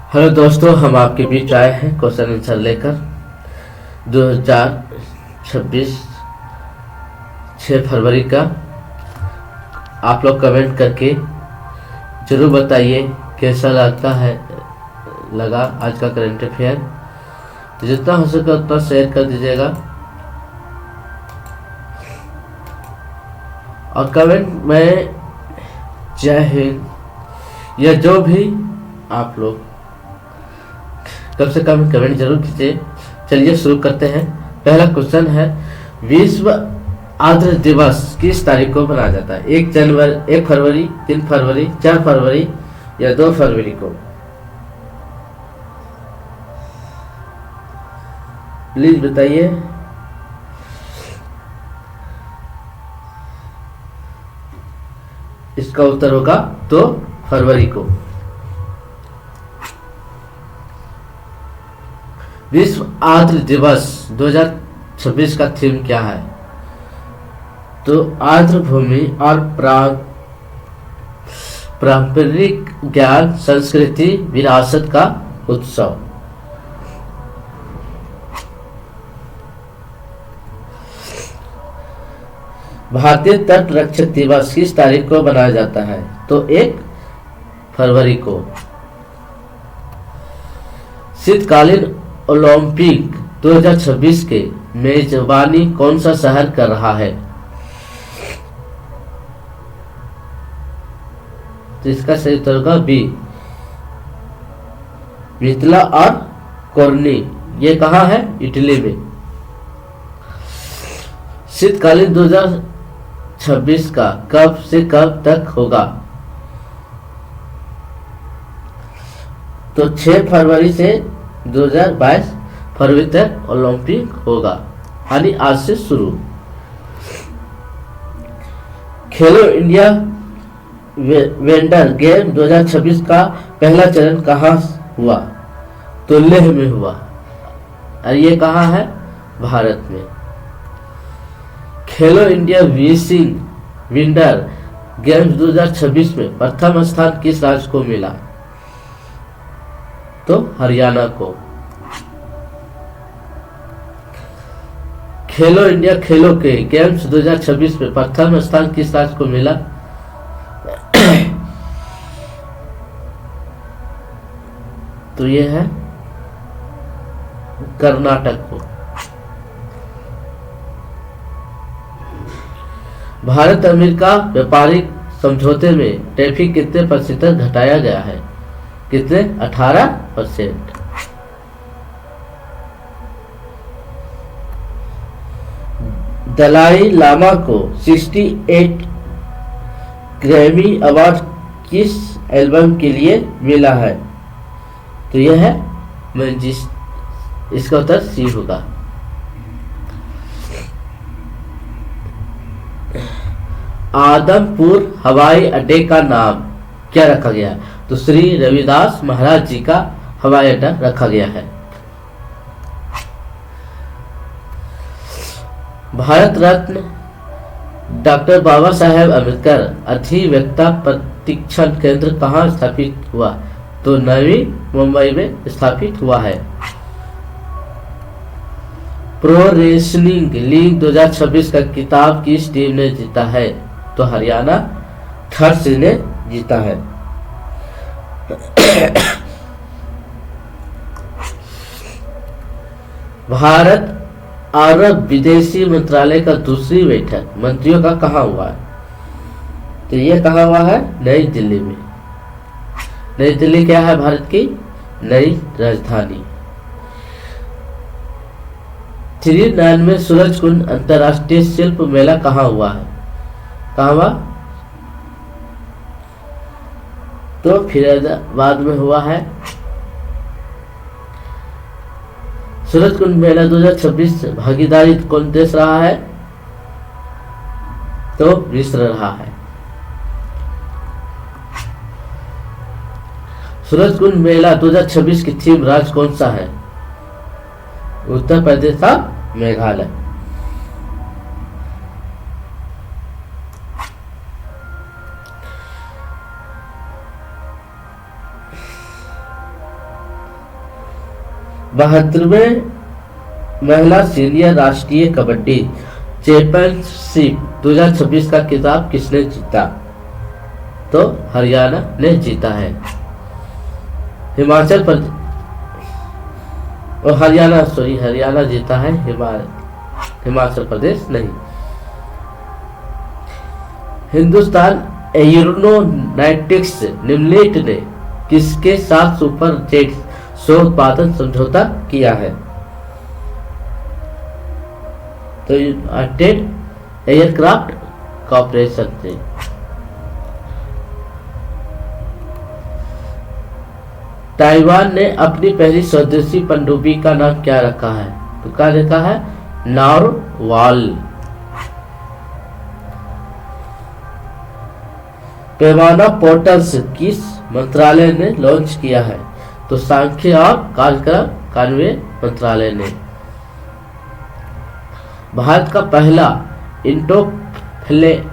Hello दोस्तों, हम आपके बीच आए हैं क्वेश्चन आंसर लेकर 2026 6 फरवरी का। आप लोग कमेंट करके ज़रूर बताइए कैसा लगा आज का करंट अफेयर। तो जितना हो सके उतना शेयर कर दीजिएगा और कमेंट में जय हिंद या जो भी आप लोग कम से कम कमेंट जरूर कीजिए। चलिए शुरू करते हैं। पहला क्वेश्चन है, विश्व आर्द्र दिवस किस तारीख को मनाया जाता है? 1 फरवरी, 3 फरवरी, 4 फरवरी या 2 फरवरी को? प्लीज बताइए। इसका उत्तर होगा 2 फरवरी को। विश्व आर्द्र दिवस 2026 का थीम क्या है? तो आर्द्र भूमि और पारंपरिक ज्ञान संस्कृति विरासत का उत्सव। भारतीय तट रक्षक दिवस किस तारीख को मनाया जाता है? तो 1 फरवरी को। शीतकालीन ओलंपिक 2026 के मेजबानी कौन सा शहर कर रहा है? तो इसका सही उत्तर होगा बी, मिथिला और कोरनी। ये कहाँ है? इटली में। शीतकालीन 2026 का कब से कब तक होगा? तो 6 फरवरी से 2022 फरवरी तक ओलंपिक होगा, यानी आज से शुरू। खेलो इंडिया विंटर गेम 2026 का पहला चरण कहाँ हुआ? तो लेह में हुआ, और ये कहाँ है? भारत में। खेलो इंडिया विंटर गेम्स 2026 में प्रथम स्थान किस राज्य को मिला? तो हरियाणा को। खेलो इंडिया खेलों के गेम्स 2026 में प्रथम स्थान किस राज्य को मिला? तो ये है कर्नाटक को। भारत अमेरिका व्यापारिक समझौते में टैरिफ कितने प्रतिशत घटाया गया है? कितने? 18%। दलाई लामा को 68 ग्रैमी अवार्ड किस एल्बम के लिए मिला है? तो यह है मंजिश। इसका उत्तर सी होगा। आदमपुर हवाई अड्डे का नाम क्या रखा गया है? तो श्री रविदास महाराज जी का हवाई अड्डा रखा गया है। भारत रत्न डॉक्टर बाबा साहेब अम्बेडकर अधिवक्ता प्रशिक्षण केंद्र कहाँ स्थापित हुआ? तो नवी मुंबई में स्थापित हुआ है। प्रो रेसलिंग लीग 2026 का खिताब किस टीम ने जीता है? तो हरियाणा थर्स ने जीता है। भारत अरब विदेशी मंत्रालय का दूसरी बैठक मंत्रियों का कहाँ हुआ है? तो ये कहाँ हुआ है? नई दिल्ली में। नई दिल्ली क्या है? भारत की नई राजधानी। 39 में सूरजकुंड अंतर्राष्ट्रीय शिल्प मेला कहाँ हुआ है? कहाँ हुआ? तो फिरोजाबाद में हुआ है। सूरजकुंड मेला 2026 भागीदारी कौन देश रहा है? तो मिस्र रहा है। सूरजकुंड मेला 2026 की थीम राज्य कौन सा है? उत्तर प्रदेश का मेघालय। 72वें महिला सीनियर राष्ट्रीय कबड्डी चैंपियनशिप 2026 का खिताब किसने जीता? तो हरियाणा ने जीता है। हिमाचल प्रदेश और हरियाणा जीता है, हिमाचल प्रदेश नहीं। हिंदुस्तान एरोनॉटिक्स लिमिटेड ने किसके साथ सुपर जेट सौ उत्पादन समझौता किया है? तो यूनाइटेड एयरक्राफ्ट कॉर्पोरेशन से। ताइवान ने अपनी पहली स्वदेशी पनडुब्बी का नाम क्या रखा है? तो क्या लिखा है? नारवाल। पैमाना पोर्टल्स किस मंत्रालय ने लॉन्च किया है? तो सांख्य और कार्यक्रम कार्यान्वयन मंत्रालय ने। भारत का पहला इंटरप्लेटेबल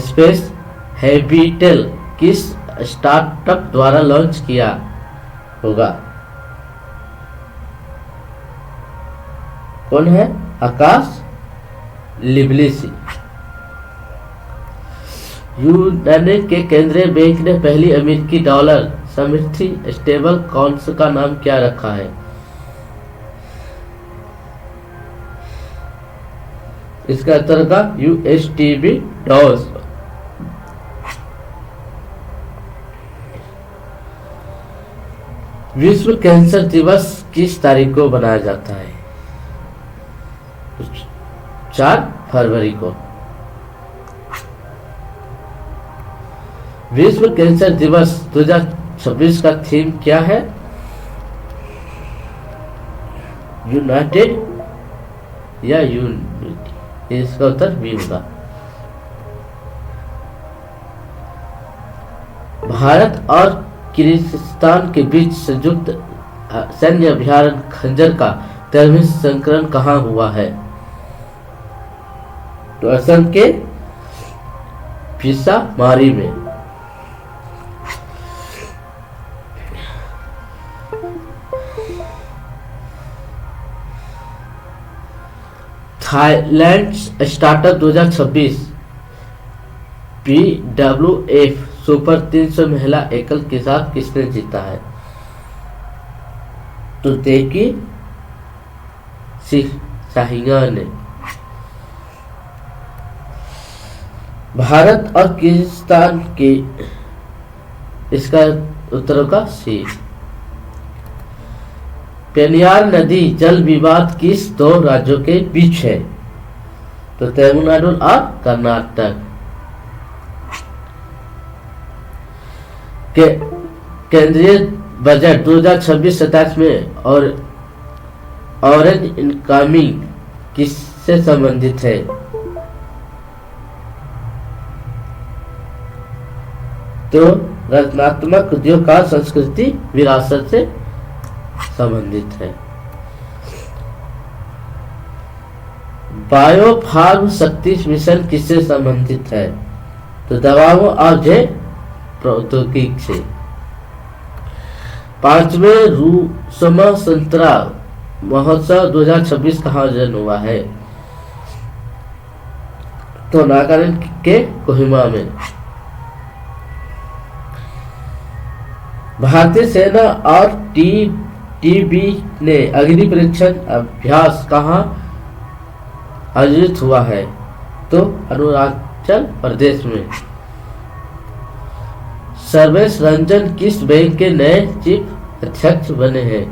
स्पेस हैबिटेट किस स्टार्टअप द्वारा लॉन्च किया होगा? कौन है? आकाश लिबलिसी। यूनान के केंद्रीय बैंक ने पहली अमेरिकी डॉलर समृद्धि स्टेबल कॉइन्स का नाम क्या रखा है? इसका उत्तर का USDB डॉलर्स। विश्व कैंसर दिवस किस तारीख को मनाया जाता है? 4 फरवरी को। विश्व कैंसर दिवस 2026 का थीम क्या है? यूनाइटेड या यूनिटी? इसका उत्तर बी होगा। भारत और किर्गिस्तान के बीच संयुक्त सैन्य अभियान खंजर का 13वां संस्करण कहाँ हुआ है? तो असम के पिसामारी में। थाईलैंड स्टार्टअप 2026 BWF सुपर 300 महिला एकल के साथ किसने जीता है? तो देखी शाहिगा ने। भारत और किर्गिस्तान के, इसका उत्तर का सी। पेरियार नदी जल विवाद किस 2 राज्यों के बीच है? तो तमिलनाडु और कर्नाटक। के केंद्रीय बजट 2026-27 में और ऑरेंज इनकमिंग किससे संबंधित है? तो रचनात्मक उद्योग का संस्कृति विरासत से संबंधित है। बायोफार्म शक्ति मिशन किससे संबंधित है? तो दवाओं और जैव प्रौद्योगिकी से। 5वें रूसमा संतरा महोत्सव 2026 कहाँ आयोजन हुआ है? तो नागालैंड के कोहिमा में। भारतीय सेना और टीबी ने अग्नि परीक्षण अभ्यास कहाँ आयोजित हुआ है? तो अरुणाचल प्रदेश में। सर्वेश रंजन किस बैंक के नए चीफ अध्यक्ष बने हैं?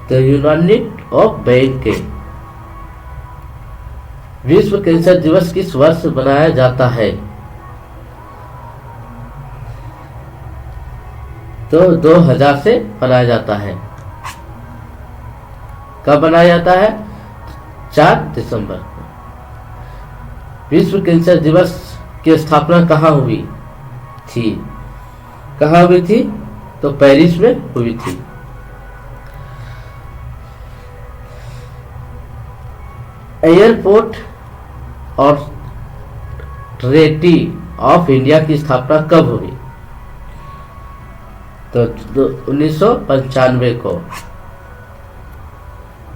तो यूनाइटेड ऑफ बैंक के। विश्व कैंसर दिवस किस वर्ष मनाया जाता है? तो 2000 से मनाया जाता है। कब मनाया जाता है? 4 दिसंबर को। विश्व कैंसर दिवस की स्थापना कहाँ हुई थी? कहाँ हुई थी? तो पेरिस में हुई थी। एयरपोर्ट अथॉरिटी ऑफ इंडिया की स्थापना कब हुई? तो 1995 को।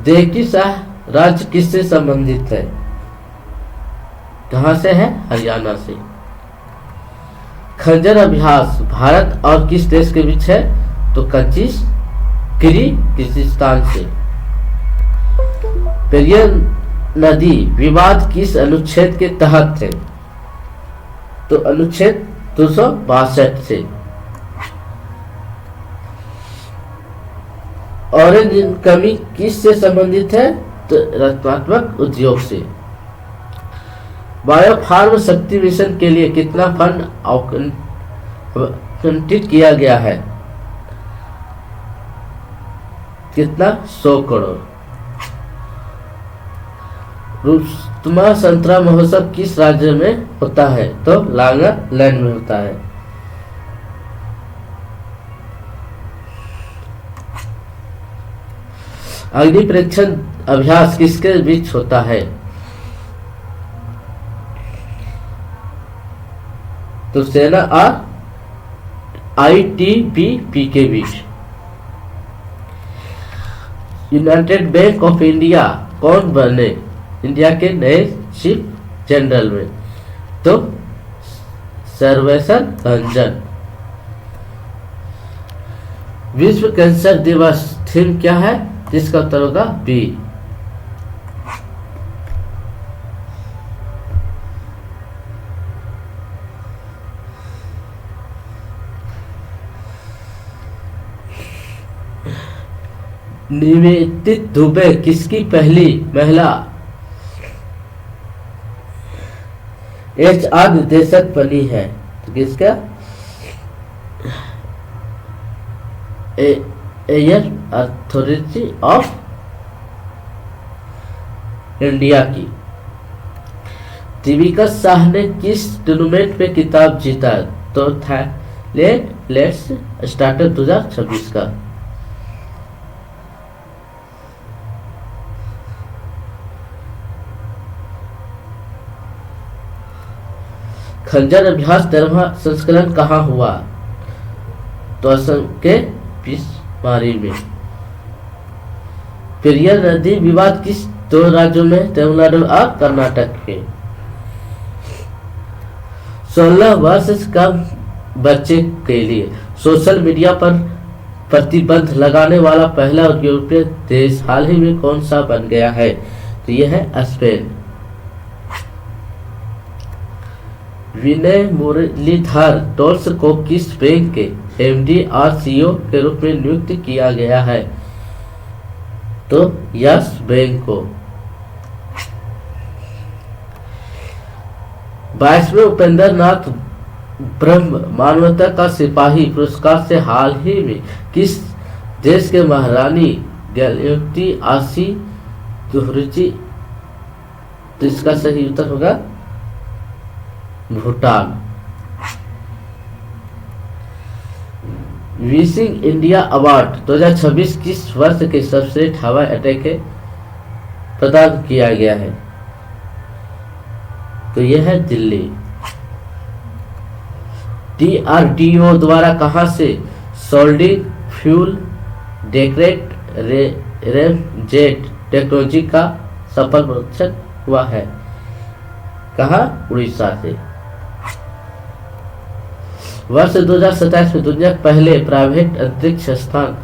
देवकी शाह राज्य किससे संबंधित है? कहाँ से है? हरियाणा से। खंजर अभ्यास भारत और किस देश के बीच है? तो किर्गिस्तान से। पेरियार नदी विवाद किस अनुच्छेद के तहत है? तो अनुच्छेद 262 से। ऑरेंज कमी किस से संबंधित है? तो रचनात्मक उद्योग से। बायोफार्म शक्ति मिशन के लिए कितना फंड आवंटित किया गया है? कितना? 100 करोड़। रुस्तमा संतरा महोत्सव किस राज्य में होता है? तो नागालैंड में होता है। अग्नि परीक्षण अभ्यास किसके बीच होता है? तो सेना और ITBP के बीच। यूनाइटेड बैंक ऑफ इंडिया कौन बने इंडिया के नए चीफ जनरल में? तो सर्वेश्वर रंजन। विश्व कैंसर दिवस थीम क्या है? जिसका उत्तर होगा बी। निवेदित दुबे किसकी पहली महिला HR निर्देशक बनी है? तो किसका? एयर अथॉरिटी ऑफ इंडिया की। दीपिका शाह ने किस टूर्नामेंट में खिताब जीता? तो थाईलैंड लेट्स स्टार्टर 2026 का। खंजर अभ्यास 13वां संस्करण कहाँ हुआ? तो असम के पिसमारी में। पेरियार नदी विवाद किस दो राज्यों में? तमिलनाडु और कर्नाटक के। 16 वर्ष से कम बच्चे के लिए सोशल मीडिया पर प्रतिबंध लगाने वाला पहला यूरोपीय देश हाल ही में कौन सा बन गया है? तो यह है स्पेन। विनय मुरलीधर टोल्स को किस बैंक के MD और CEO के रूप में नियुक्त किया गया है? तो यस बैंक को। 22वें उपेंद्र नाथ ब्रह्म मानवता का सिपाही पुरस्कार से हाल ही में किस देश के महारानी गैलेक्टी आसी दोहरुची? तो इसका सही उत्तर होगा भूटान। विसिंग इंडिया अवार्ड 2026 किस वर्ष के सर्वश्रेष्ठ हवाई अड्डे के प्रदान किया गया है? तो यह है दिल्ली। DRDO द्वारा कहां से सोल्डिंग फ्यूल डेक्रेट रेमजेट टेक्नोलॉजी का सफल परीक्षण हुआ है? कहा? उड़ीसा से। वर्ष 2027 में दुनिया के पहले प्राइवेट अंतरिक्ष संस्थान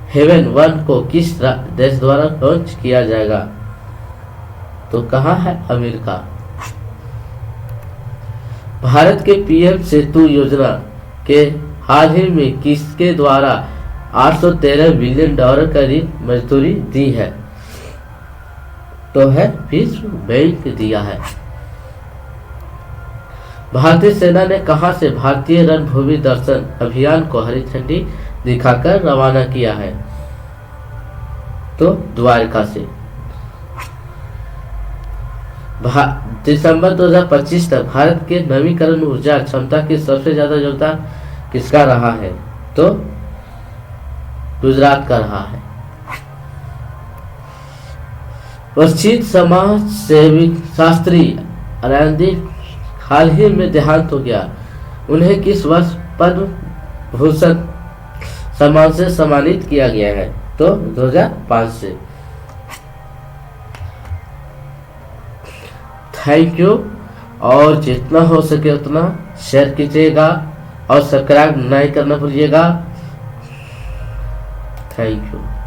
हेवन 1 को किस देश द्वारा लॉन्च किया जाएगा? तो कहाँ है? अमेरिका। भारत के PM सेतु योजना के हाल ही में किसके द्वारा 813 बिलियन डॉलर का ऋण मंजूरी दी है? तो है विश्व बैंक दिया है। भारतीय सेना ने कहां से भारतीय रणभूमि दर्शन अभियान को हरी झंडी दिखाकर रवाना किया है? तो द्वारका से। दिसंबर 2025 तक भारत के नवीकरण ऊर्जा क्षमता की सबसे ज्यादा योगदान किसका रहा है? तो गुजरात का रहा है। प्रसिद्ध समाज सेवी शास्त्री अरविंद हाल ही में देहांत हो गया। उन्हें किस वर्ष पद्म भूषण सम्मान से सम्मानित किया गया है, तो 2005 से। थैंक यू, और जितना हो सके उतना शेयर कीजिएगा और सब्सक्राइब नहीं करना भूलिएगा। Thank you.